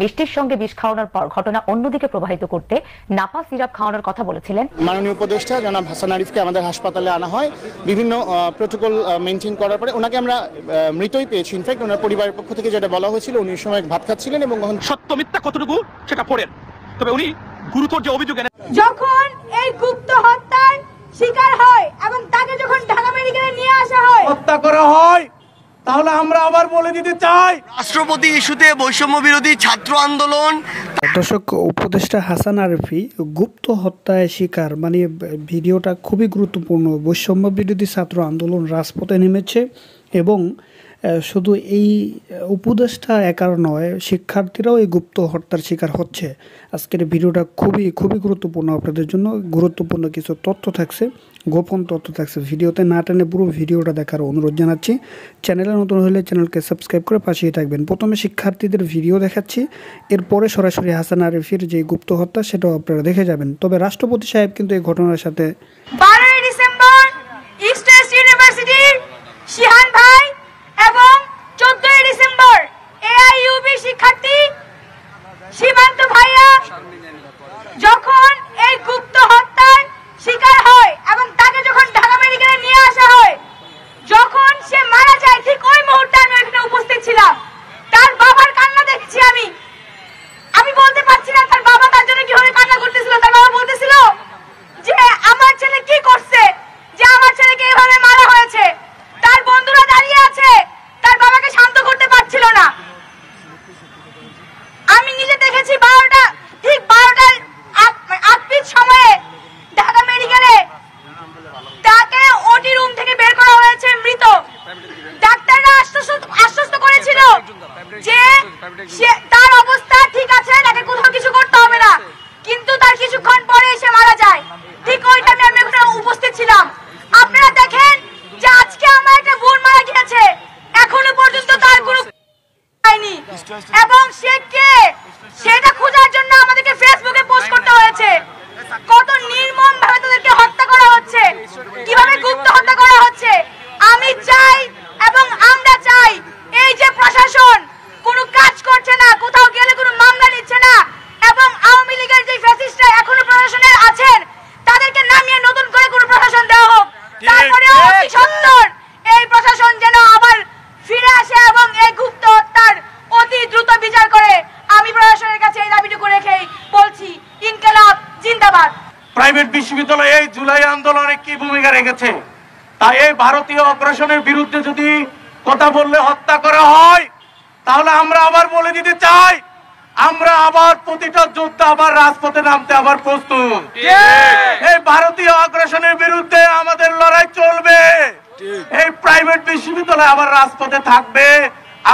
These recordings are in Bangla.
মিষ্টির সঙ্গে বিষ খাওয়ানোর পর ঘটনা অন্যদিকে প্রবাহিত করতে নাপা সিরাপ খাওয়ানোর কথা বলেছিলেন মাননীয় উপদেষ্টা জনাব হাসান আরিফকে আমাদের হাসপাতালে আনা হয় বিভিন্ন প্রোটোকল মেনটেন করার পরে ওনাকে আমরা মৃতই পেয়েছি। ইনফ্যাক্ট ওনার পরিবারের পক্ষ থেকে যেটা বলা হয়েছিল উনি সময় ভাত খাচ্ছিলেন এবং সত্য মিথ্যা কতটুকু সেটা পড়েন, তবে উনি গুরুতর যে অভিযোগ যখন এই গুপ্ত হত্যার শিকার হয় এবং তাকে যখন ঢাকা মেডিকেলে নিয়ে আসা হয় হত্যা করা হয়, তাহলে আমরা আবার বলে দিতে চাই রাষ্ট্রপতি ইস্যুতে বৈষম্য বিরোধী ছাত্র আন্দোলন। দর্শক, উপদেষ্টা হাসান আরিফি গুপ্ত হত্যায় শিকার, মানে ভিডিওটা খুবই গুরুত্বপূর্ণ। বৈষম্য বিরোধী ছাত্র আন্দোলন রাজপথে নেমেছে এবং শুধু এই উপদেষ্টা একার নয়, শিক্ষার্থীরাও এই গুপ্ত হত্যার শিকার হচ্ছে। আজকের ভিডিওটা খুবই গুরুত্বপূর্ণ, আপনাদের জন্য গুরুত্বপূর্ণ কিছু তথ্য থাকছে, গোপন তথ্য থাকছে। ভিডিওতে না টেনে পুরো ভিডিওটা দেখার অনুরোধ জানাচ্ছি। চ্যানেলে নতুন হলে চ্যানেলকে সাবস্ক্রাইব করে পাশেই থাকবেন। প্রথমে শিক্ষার্থীদের ভিডিও দেখাচ্ছি, এরপরে সরাসরি হাসান আরিফির যে গুপ্ত হত্যা সেটাও আপনারা দেখে যাবেন। তবে রাষ্ট্রপতি সাহেব কিন্তু এই ঘটনার সাথে 12 ডিসেম্বর ইস্ট ওয়েস্ট ইউনিভার্সিটির শিহান ভাই এবং 14 ডিসেম্বর এআইইউবি শিক্ষার্থী সীমান্ত ভাইয়া যখন এই গুপ্ত হত্যার শিকার হয় এবং তাকে যখন ঢাকা মেডিকেলে নিয়ে আসা হয়, যখন সে মারা যায় ঠিক ওই মুহূর্তে আমি এখানে উপস্থিত ছিলাম। তার বাবার কান্না দেখেছি আমি বলতে পারছি না তার বাবা তার জন্য কিভাবে কান্না করতেছিল। তার বাবা বলতেছিল যে আমার ছেলে কি করছে, যে আমার ছেলেকে এভাবে মারা হয়েছে। তার বন্ধুরা দাঁড়িয়ে আছে, তার বাবাকে শান্ত করতে পারছিল না। আমি নিজে দেখেছি ঠিক 12টার 8 সময়ে ঢাকা মেডিকেলে তাকে ওটি রুম থেকে বের করা হয়েছে মৃত। ডাক্তাররা আশ্বস্ত করেছিল যে তার অবস্থা ঠিক আছে, তাকে কোথাও কিছু করতে হবে না, কিন্তু তার কিছুক্ষণ পরে এসে মারা যায়। ঠিক ওই টাইমে আমি ওখানে উপস্থিত ছিলাম। আপনারা দেখেন যে আজকে আমার একটা বোন মারা গিয়েছে, এখনো পর্যন্ত তার কোনো হয়নি এবং সে কে সেটা খোঁজার জন্য আমাদেরকে ফেসবুকে পোস্ট করতে হয়েছে। কত নির্মম ভাবে তাদেরকে হত্যা করা হচ্ছে, কিভাবে গুপ্ত হত্যা করা হচ্ছে। আমি চাই এবং আমরা চাই এই যে প্রশাসন কোনো কাজ করছে না, কোথাও গেলে কোনো মামলা নিচ্ছে না এবং আওয়ামী লীগের যে ফ্যাসিস্টরা এখনো প্রশাসনে আছেন তাদেরকে নামিয়ে নতুন করে কোনো প্রশাসন দেওয়া হোক। তারপরে অতি সত্বর এই প্রশাসন যেন আবার ফিরে আসে এবং এই গুপ্ত হত্যার অতি দ্রুত বিচার করে। আমি প্রশাসনের কাছে এই দাবিটুকু রেখেই বলছি, ইনকিলাব জিন্দাবাদ। প্রাইভেট বিশ্ববিদ্যালয়ে এই জুলাই আন্দোলনে কি ভূমিকা রেখেছে, তাই এই ভারতীয় অগ্রাসনের বিরুদ্ধে যদি কথা বললে হত্যা করা হয়, তাহলে আমরা আবার বলে দিতে চাই আমরা আবার প্রতিটা যোদ্ধা আবার রাজপথে নামতে আবার প্রস্তুত। এই ভারতীয় আগ্রাসনের বিরুদ্ধে আমাদের লড়াই চলবে। এই প্রাইভেট বিশ্ববিদ্যালয় আবার রাজপথে থাকবে।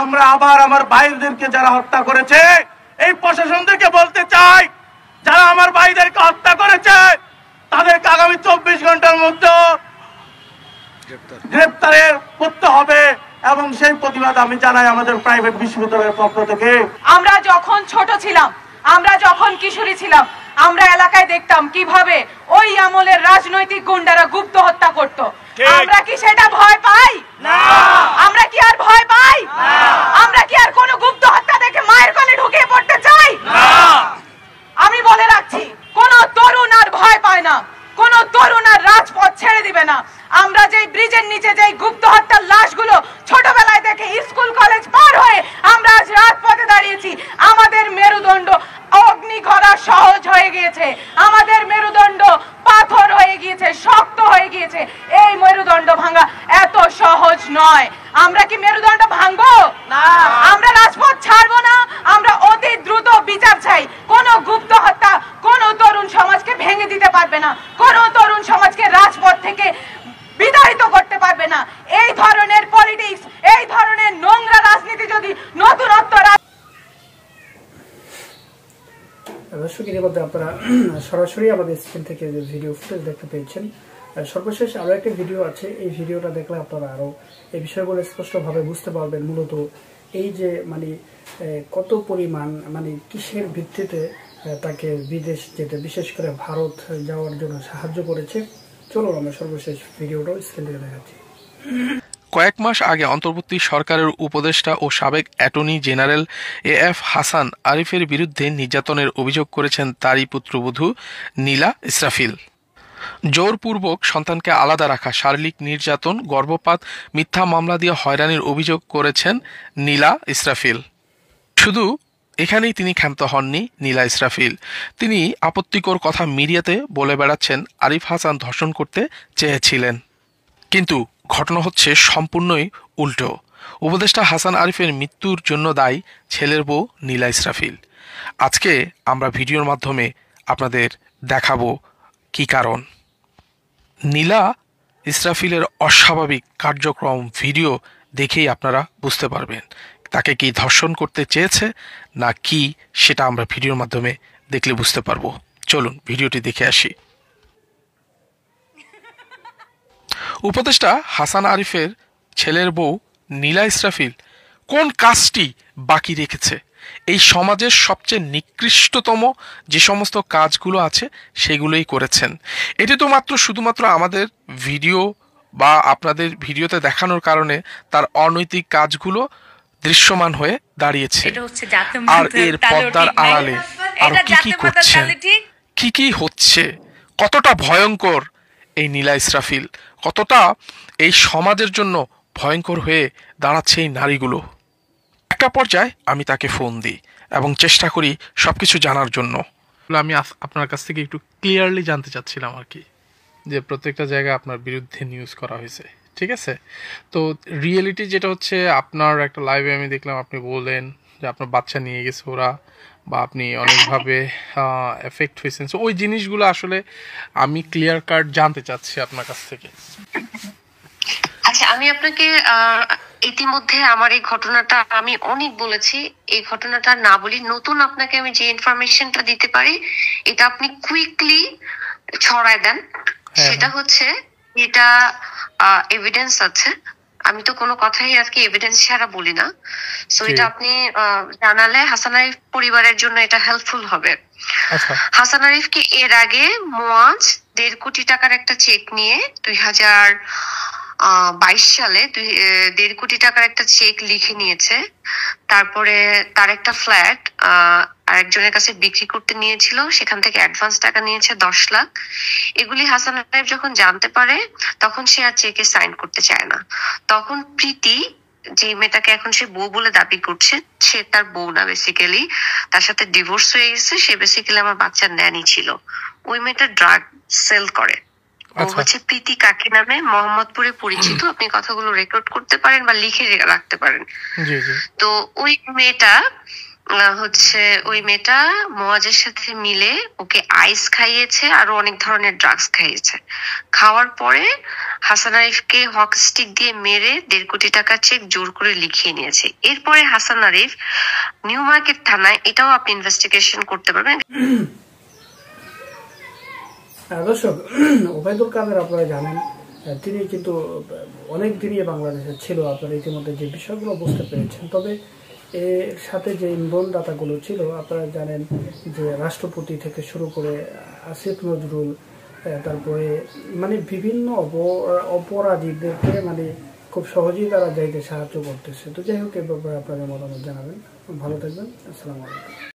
আমরা আবার আমার ভাইদেরকে যারা হত্যা করেছে, এই প্রশাসনদেরকে বলতে চাই যারা আমার ভাইদেরকে হত্যা করেছে তাদেরকে আগামী 24 ঘন্টার মধ্যে গ্রেপ্তারের করতে হবে এবং সেই প্রতিবাদ আমি জানাই আমাদের প্রাইভেট বিশ্ববিদ্যালয়ের পক্ষ থেকে। আমরা যখন ছোট ছিলাম, আমরা যখন কিশোরী ছিলাম, আমরা এলাকায় দেখতাম কিভাবে ওই আমলের রাজনৈতিক গুন্ডারা গুপ্ত হত্যা করত। আমরা কি সেটা ভয় পাই? না। আমরা কি আর ভয় পাই? না। আমরা কি আর কোনো গুপ্ত হত্যা দেখে মায়ের কোলে ঢুকে পড়তে চাই? না। আমি বলে রাখছি, কোন তরুণ আর ভয় পায় না, কোন তরুণ আর রাজপথ ছেড়ে দিবে না। আমরা যেই ব্রিজের নিচে যেই গুপ্ত হত্যার লাশগুলো ছোটবেলায় দেখে স্কুল কলেজ পার হয়ে আমরা আজ রাজপথে দাঁড়িয়েছি, আমাদের মেরুদণ্ড অগ্নিঘরা সহজ হয়ে গিয়েছে, আমাদের মেরুদণ্ড পাথর হয়ে গিয়েছে, শক্ত হয়ে গিয়েছে। এই মেরুদণ্ড ভাঙা এত সহজ নয়। আমরা কি মেরুদণ্ড ভাঙবো? না। আমরা রাজপথ ছাড়বো না। আমরা অতি দ্রুত বিচার চাই। কোন গুপ্ত হত্যা কোন তরুণ সমাজকে ভেঙে দিতে পারবে না, কোন তরুণ সমাজকে রাজপথ থেকে বিতাড়িত করতে পারবে না। এই ধরনের পলিটিক্স, এই ধরনের নোংরা রাজনীতি যদি নতুনত্ব দর্শক, এর মধ্যে আপনারা সরাসরি আমাদের স্ক্রিন থেকে যে ভিডিও ফুটেজ দেখতে পেয়েছেন, সর্বশেষ আরো একটা ভিডিও আছে। এই ভিডিওটা দেখলে আপনারা আরো এই বিষয়গুলো স্পষ্টভাবে বুঝতে পারবেন। মূলত এই যে মানে কত পরিমাণ মানে কিসের ভিত্তিতে তাকে বিদেশ যেতে, বিশেষ করে ভারত যাওয়ার জন্য সাহায্য করেছে। চলো আমরা সর্বশেষ ভিডিওটাও স্ক্রিন থেকে দেখাচ্ছি। কয়েক মাস আগে অন্তর্বর্তী সরকারের উপদেষ্টা ও সাবেক অ্যাটর্নি জেনারেল এএফ হাসান আরিফের বিরুদ্ধে নির্যাতনের অভিযোগ করেছেন তারই পুত্রবধূ নীলা ইসরাফিল। জোরপূর্বক সন্তানকে আলাদা রাখা, শারীরিক নির্যাতন, গর্ভপাত, মিথ্যা মামলা দিয়ে হয়রানির অভিযোগ করেছেন নীলা ইসরাফিল। শুধু এখানেই তিনি ক্ষান্ত হননি নীলা ইসরাফিল, তিনি আপত্তিকর কথা মিডিয়াতে বলে বেড়াচ্ছেন আরিফ হাসান ধর্ষণ করতে চেয়েছিলেন। কিন্তু ঘটনা হচ্ছে সম্পূর্ণই উল্টো। উপদেষ্টা হাসান আরিফের মৃত্যুর জন্য দায়ী ছেলের বউ নীলা ইসরাফিল। আজকে আমরা ভিডিওর মাধ্যমে আপনাদের দেখাবো কি কারণ। নীলা ইসরাফিলের অস্বাভাবিক কার্যক্রম ভিডিও দেখেই আপনারা বুঝতে পারবেন তাকে কি ধর্ষণ করতে চেয়েছে না কি, সেটা আমরা ভিডিওর মাধ্যমে দেখলে বুঝতে পারবো। চলুন ভিডিওটি দেখে আসি। উপদেষ্টা হাসান আরিফের ছেলের বউ নীলা ইসরাফিল কোন কাজটি বাকি রেখেছে? এই সমাজের সবচেয়ে নিকৃষ্টতম যে সমস্ত কাজগুলো আছে সেগুলোই করেছেন। এটি তো শুধুমাত্র আমাদের ভিডিও বা আপনাদের ভিডিওতে দেখানোর কারণে তার অনৈতিক কাজগুলো দৃশ্যমান হয়ে দাঁড়িয়েছে। আর এর পর্দার আড়ালে আরো কি কি করছেন, কি কি হচ্ছে, কতটা ভয়ঙ্কর এই নীলা ইসরাফিল, কতটা এই সমাজের জন্য ভয়ঙ্কর হয়ে দাঁড়াচ্ছে এই নারীগুলো। একটা পর্যায়ে আমি তাকে ফোন দিই এবং চেষ্টা করি সবকিছু জানার জন্য। আমি আপনার কাছ থেকে একটু ক্লিয়ারলি জানতে চাচ্ছিলাম আর কি, যে প্রত্যেকটা জায়গায় আপনার বিরুদ্ধে নিউজ করা হয়েছে, ঠিক আছে? তো রিয়েলিটি যেটা হচ্ছে, আপনার একটা লাইভে আমি দেখলাম আপনি বললেন যে আপনার বাচ্চা নিয়ে গেছে ওরা, বা আপনি অনেকভাবে এফেক্ট হয়েছেন। সো ওই জিনিসগুলো আসলে আমি ক্লিয়ার কাট জানতে চাচ্ছি আপনার কাছ থেকে। আচ্ছা, আমি আপনাকে ইতিমধ্যে আমার এই ঘটনাটা আমি অনেক বলেছি, এই ঘটনাটা না বলি, নতুন আপনাকে আমি যে ইনফরমেশনটা দিতে পারি এটা আপনি কুইকলি ছড়ায় দেন। সেটা হচ্ছে, এটা এভিডেন্স আছে, আমি তো কোনো কথাই আজকে এভিডেন্স ছাড়া বলি না। সো এটা আপনি জানালে হাসান আরিফ পরিবারের জন্য এটা হেল্পফুল হবে। হাসান আরিফকে এর আগে মুয়াজ 1.5 কোটি টাকার একটা চেক নিয়ে 2022 সালে 1.5 কোটি টাকার একটা চেক লিখে নিয়েছে। তারপরে তার একটা ফ্ল্যাট আরেকজনের কাছে বিক্রি করতে নিয়েছিল, সেখান থেকে অ্যাডভান্স টাকা নিয়েছে 10 লাখ। এগুলি হাসান আরিফ যখন জানতে পারে তখন সে আর চেকে সাইন করতে চায় না। তখন প্রীতি, যে মেয়েটাকে এখন সে বউ বলে দাবি করছে, সে তার বউ না, বেসিক্যালি তার সাথে ডিভোর্স হয়ে গেছে, সে বেসিক্যালি আমার বাচ্চার ন্যানি ছিল। ওই মেয়েটা ড্রাগ সেল করে, ও হচ্ছে প্রীতি কাকি নামে, মোহাম্মদপুরে পরিচিত। আপনি কথাগুলো রেকর্ড করতে পারেন বা লিখে রাখতে পারেন। তো ওই মেয়েটা মুয়াজের সাথে মিলে ওকে আইস খাইয়েছে, আরো অনেক ধরনের ড্রাগস খাইয়েছে। খাওয়ার পরে হাসান আরিফকে হক স্টিক দিয়ে মেরে 1.5 কোটি টাকার চেক জোর করে লিখিয়ে নিয়েছে। এরপরে হাসান আরিফ নিউ মার্কেট থানায়, এটাও আপনি ইনভেস্টিগেশন করতে পারবেন। দর্শক, ওবায়দুল কাদের আপনারা জানেন, তিনি কিন্তু অনেক দিনই বাংলাদেশে ছিল। আপনারা ইতিমধ্যে যে বিষয়গুলো বুঝতে পেরেছেন। তবে এর সাথে যে ইন্ধনদাতাগুলো ছিল, আপনারা জানেন যে রাষ্ট্রপতি থেকে শুরু করে আসিফ নজরুল, তারপরে মানে বিভিন্ন অপরাধীদেরকে মানে খুব সহজেই তারা যাইতে সাহায্য করতেছে। তো যাই হোক, এ ব্যাপারে আপনাদের মতামত জানাবেন। ভালো থাকবেন। আসসালামু আলাইকুম।